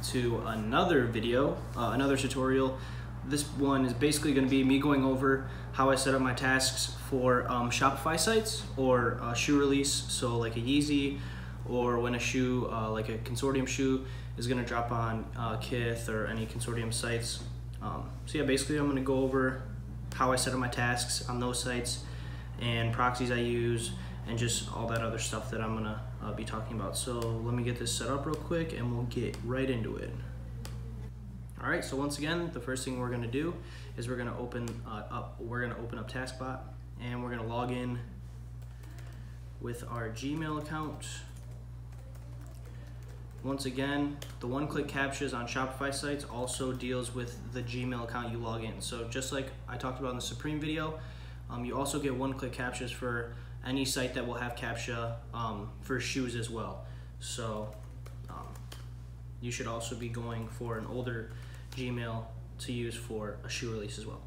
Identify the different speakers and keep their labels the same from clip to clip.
Speaker 1: to another video, another tutorial. This one is basically going to be me going over how I set up my tasks for Shopify sites or shoe release, so like a Yeezy, or when a shoe, like a consortium shoe, is going to drop on Kith or any consortium sites. So yeah, basically I'm going to go over how I set up my tasks on those sites and proxies I use and just all that other stuff that I'm going to be talking about. So let me get this set up real quick and we'll get right into it. All right, so once again, the first thing we're going to do is we're going to open up TaskBot, and we're going to log in with our Gmail account. Once again, the one-click captchas on Shopify sites also deals with the Gmail account you log in. So just like I talked about in the Supreme video, you also get one-click captchas for any site that will have captcha for shoes as well. So you should also be going for an older Gmail to use for a shoe release as well.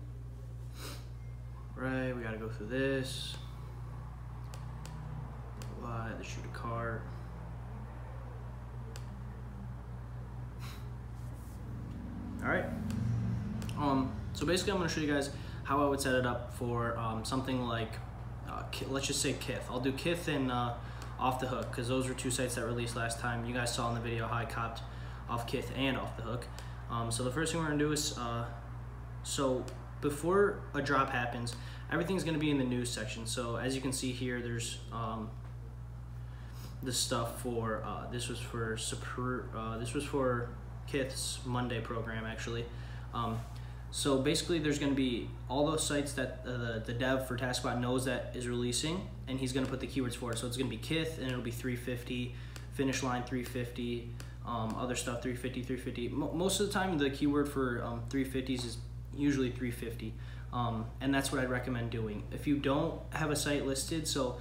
Speaker 1: Right, we gotta go through this. Apply the shoe to cart. All right. So basically, I'm gonna show you guys how I would set it up for something like, let's just say Kith. I'll do Kith and Off the Hook, because those were two sites that released last time. You guys saw in the video how I copped off Kith and Off the Hook. So the first thing we're gonna do is, so before a drop happens, everything's gonna be in the news section. So as you can see here, there's this stuff for, this was for Kith's Monday program actually. So basically there's gonna be all those sites that the dev for TaskBot knows that is releasing, and he's gonna put the keywords for it. So it's gonna be Kith, and it'll be 350, Finish Line 350, other stuff 350, 350. Most of the time the keyword for 350s is usually 350, and that's what I'd recommend doing. If you don't have a site listed, so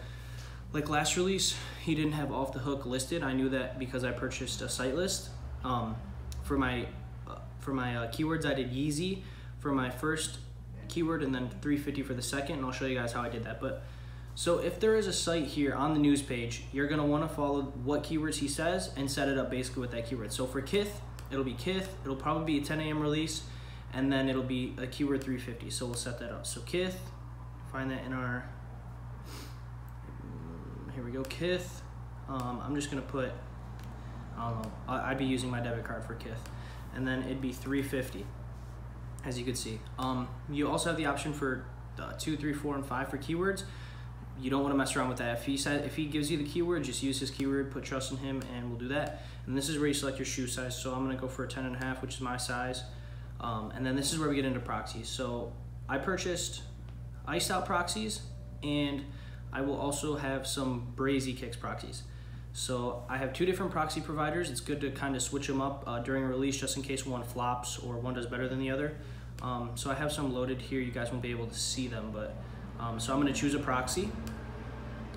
Speaker 1: like last release, he didn't have Off the Hook listed. I knew that because I purchased a site list. For my keywords, I did Yeezy for my first keyword and then 350 for the second, and I'll show you guys how I did that. But so if there is a site here on the news page, you're gonna wanna follow what keywords he says and set it up basically with that keyword. So for Kith, it'll be Kith, it'll probably be a 10 a.m. release, and then it'll be a keyword 350, so we'll set that up. So Kith, find that in our, here we go, Kith. I'm just gonna put, I don't know, I'd be using my debit card for Kith, and then it'd be 350, as you can see. You also have the option for 2, 3, 4, and 5 for keywords. You don't want to mess around with that. If he gives you the keyword, just use his keyword, put trust in him, and we'll do that. And this is where you select your shoe size. So I'm gonna go for a 10.5, which is my size. And then this is where we get into proxies. So I purchased iced out proxies, and I will also have some Brazy Kicks proxies. So I have 2 different proxy providers. It's good to kind of switch them up during a release, just in case one flops or one does better than the other. So I have some loaded here. You guys won't be able to see them, but so I'm gonna choose a proxy,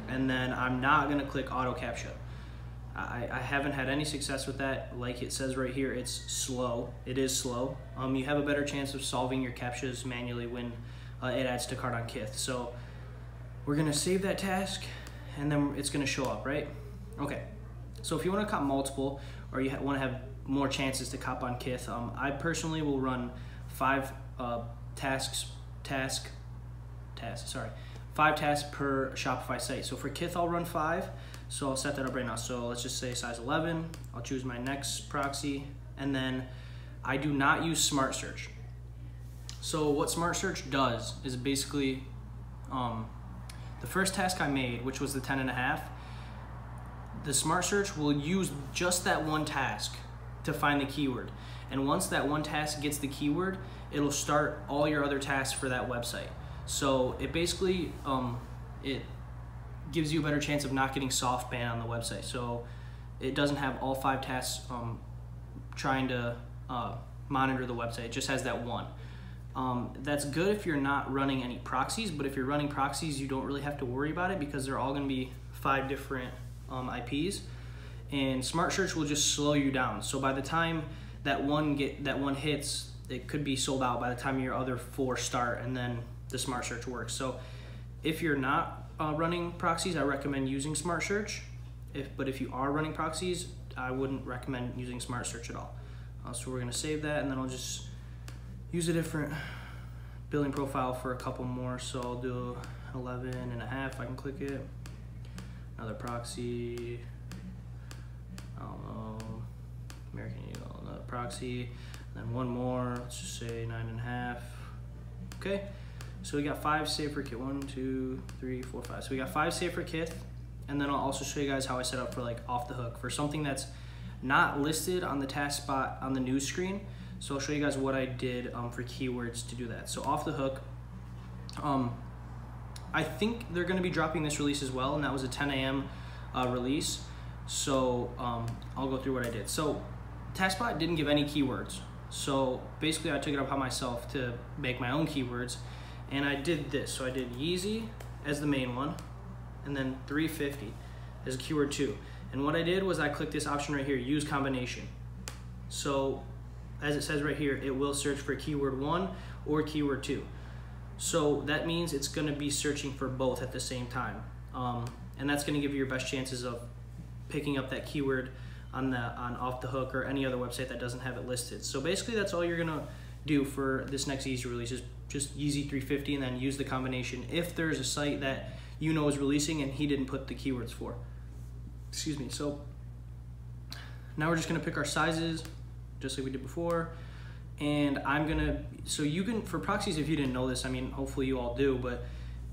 Speaker 1: and then I'm not gonna click auto captcha. I haven't had any success with that. Like it says right here, it's slow. It is slow. You have a better chance of solving your captchas manually when it adds to cart on Kith. So we're gonna save that task, and then it's gonna show up, right? Okay, so if you wanna cop multiple, or you wanna have more chances to cop on Kith, I personally will run 5 tasks per Shopify site. So for Kith, I'll run 5. So I'll set that up right now. So let's just say size 11. I'll choose my next proxy, and then I do not use Smart Search. So what Smart Search does is basically the first task I made, which was the 10.5. The Smart Search will use just that one task to find the keyword. And once that one task gets the keyword, it'll start all your other tasks for that website. So it basically, it gives you a better chance of not getting soft ban on the website. So it doesn't have all 5 tasks trying to monitor the website. It just has that one. That's good if you're not running any proxies, but if you're running proxies, you don't really have to worry about it because they're all gonna be 5 different IPs. And Smart Search will just slow you down. So by the time that one hits, it could be sold out by the time your other 4 start, and then the Smart Search works. So if you're not running proxies, I recommend using Smart Search. But if you are running proxies, I wouldn't recommend using Smart Search at all. So we're gonna save that, and then I'll just use a different billing profile for a couple more. So I'll do 11.5, I can click it. Another proxy, I don't know, American Eagle, another proxy, and then one more, let's just say 9.5. Okay, so we got 5 saved for Kith. 1, 2, 3, 4, 5. So we got 5 saved for Kith, and then I'll also show you guys how I set up for like off the hook for something that's not listed on the task spot on the news screen. So I'll show you guys what I did for keywords to do that. So off the hook, I think they're gonna be dropping this release as well, and that was a 10 a.m. Release. So I'll go through what I did. So TaskSpot didn't give any keywords. So basically I took it upon myself to make my own keywords, and I did this. So I did Yeezy as the main one, and then 350 as a keyword 2. And what I did was I clicked this option right here, use combination. So as it says right here, it will search for keyword 1 or keyword 2. So that means it's gonna be searching for both at the same time. And that's gonna give you your best chances of picking up that keyword on Off the Hook or any other website that doesn't have it listed. So basically that's all you're gonna do for this next Yeezy release, is just Yeezy 350 and then use the combination if there's a site that you know is releasing and he didn't put the keywords for. Excuse me. So now we're just gonna pick our sizes just like we did before. And I'm gonna, so you can, for proxies, if you didn't know this, I mean, hopefully you all do, but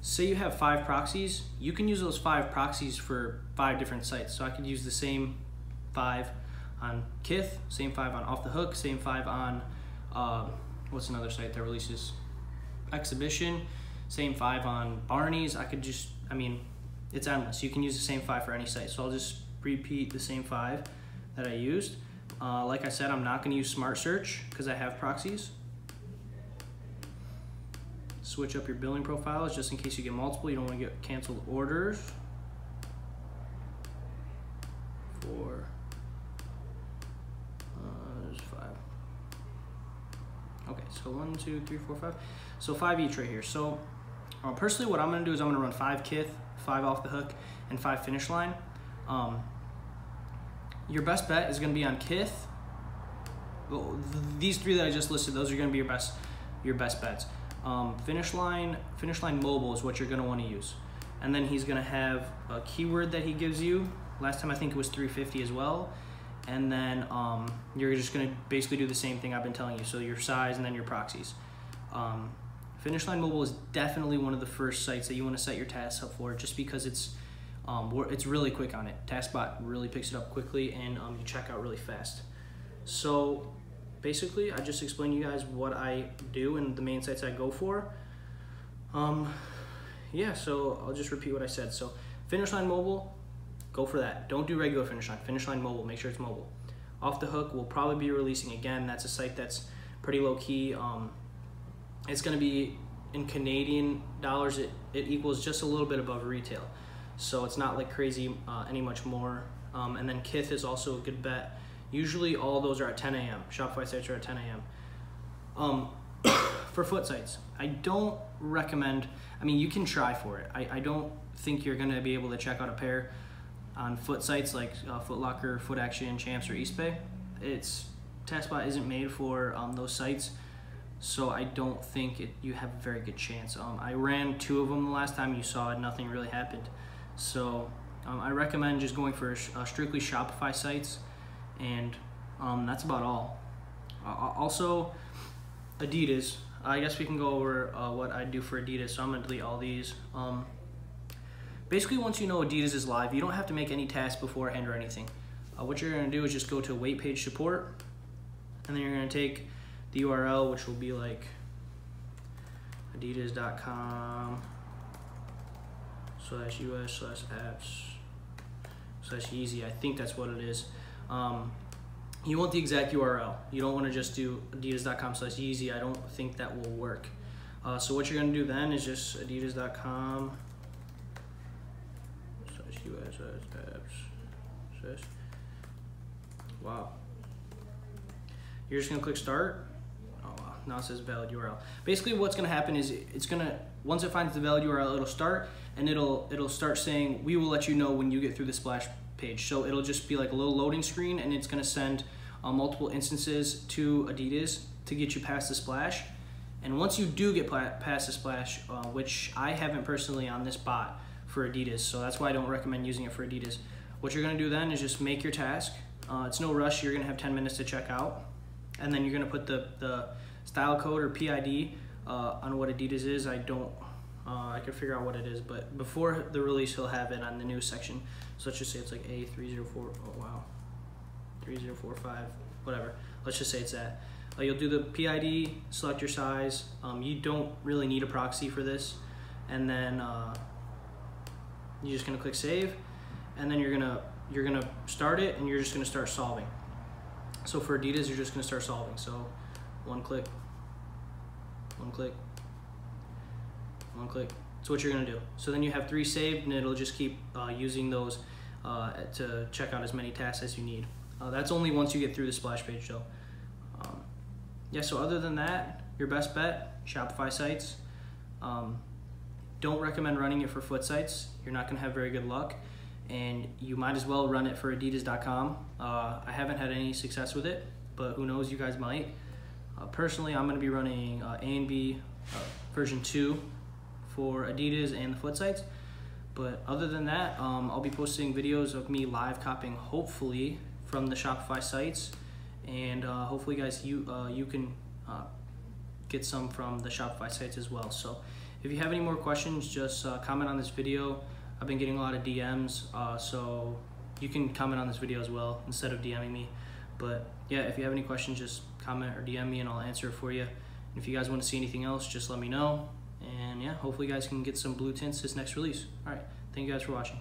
Speaker 1: say you have 5 proxies, you can use those 5 proxies for 5 different sites. So I could use the same 5 on Kith, same 5 on Off the Hook, same 5 on, what's another site that releases Exhibition, same 5 on Barney's. I could just, I mean, it's endless. You can use the same 5 for any site. So I'll just repeat the same 5 that I used. Like I said, I'm not going to use Smart Search because I have proxies. Switch up your billing profiles just in case you get multiple. You don't want to get canceled orders. 4, there's 5. Okay, so 1, 2, 3, 4, 5. So 5 each right here. So personally, what I'm going to do is I'm going to run 5 Kith, 5 Off the Hook, and 5 Finish Line. Your best bet is going to be on Kith. Well, these 3 that I just listed, those are going to be your best bets. Finish line mobile is what you're going to want to use, and then he's going to have a keyword that he gives you. Last time I think it was 350 as well, and then you're just going to basically do the same thing I've been telling you. So your size and then your proxies. Finish line mobile is definitely one of the first sites that you want to set your tasks up for, just because it's really quick on it. TaskSpot really picks it up quickly, and you check out really fast. So basically, I just explained to you guys what I do and the main sites I go for. Yeah, so I'll just repeat what I said. So Finish Line Mobile, go for that. Don't do regular Finish Line. Finish Line Mobile, make sure it's mobile. Off the Hook will probably be releasing again. That's a site that's pretty low key. It's gonna be in Canadian dollars. It equals just a little bit above retail. So it's not like crazy any much more. And then Kith is also a good bet. Usually all those are at 10 a.m. Shopify sites are at 10 a.m. For foot sites, I don't recommend, I mean, you can try for it. I don't think you're gonna be able to check out a pair on foot sites like Foot Locker, Foot Action, Champs, or Eastbay. TaskSpot isn't made for those sites, so I don't think you have a very good chance. I ran 2 of them the last time you saw it, nothing really happened. So I recommend just going for strictly Shopify sites, and that's about all. Also, Adidas. I guess we can go over what I do for Adidas. So I'm gonna delete all these. Basically, once you know Adidas is live, you don't have to make any tasks beforehand or anything. What you're gonna do is just go to Wait Page Support, and then you're gonna take the URL, which will be like adidas.com/us/apps/Yeezy. I think that's what it is. You want the exact URL. You don't want to just do adidas.com/Yeezy. I don't think that will work. So what you're going to do then is just adidas.com/us/apps/. Wow. You're just going to click start. Oh, wow. Now it says valid URL. Basically what's going to happen is once it finds the valid URL, it'll start, and it'll start saying, we will let you know when you get through the splash page. So it'll just be like a little loading screen, and it's going to send multiple instances to Adidas to get you past the splash. And once you do get past the splash, which I haven't personally on this bot for Adidas, so that's why I don't recommend using it for Adidas. What you're gonna do then is just make your task. It's no rush, you're gonna have 10 minutes to check out. And then you're gonna put the style code or PID on what Adidas is. I can figure out what it is, but before the release, he'll have it on the news section. So let's just say it's like A304, oh wow, 3045, whatever. Let's just say it's that. You'll do the PID, select your size. You don't really need a proxy for this. And then you're just gonna click save, and then you're gonna start it, and you're just gonna start solving. So for Adidas, you're just gonna start solving. So one click, one click, one click. That's what you're gonna do. So then you have 3 saved, and it'll just keep using those to check out as many tasks as you need. That's only once you get through the splash page though. Yeah, so other than that, your best bet, Shopify sites. Don't recommend running it for foot sites. You're not gonna have very good luck, and you might as well run it for adidas.com. I haven't had any success with it, but who knows, you guys might. Personally, I'm gonna be running A and B version 2 for Adidas and the foot sites. But other than that, I'll be posting videos of me live copying, hopefully, from the Shopify sites. And hopefully guys, you can get some from the Shopify sites as well. So if you have any more questions, just comment on this video. I've been getting a lot of DMs, so you can comment on this video as well instead of DMing me. But yeah, if you have any questions, just comment or DM me and I'll answer it for you. And if you guys want to see anything else, just let me know. And yeah, hopefully you guys can get some blue tints this next release. All right, thank you guys for watching.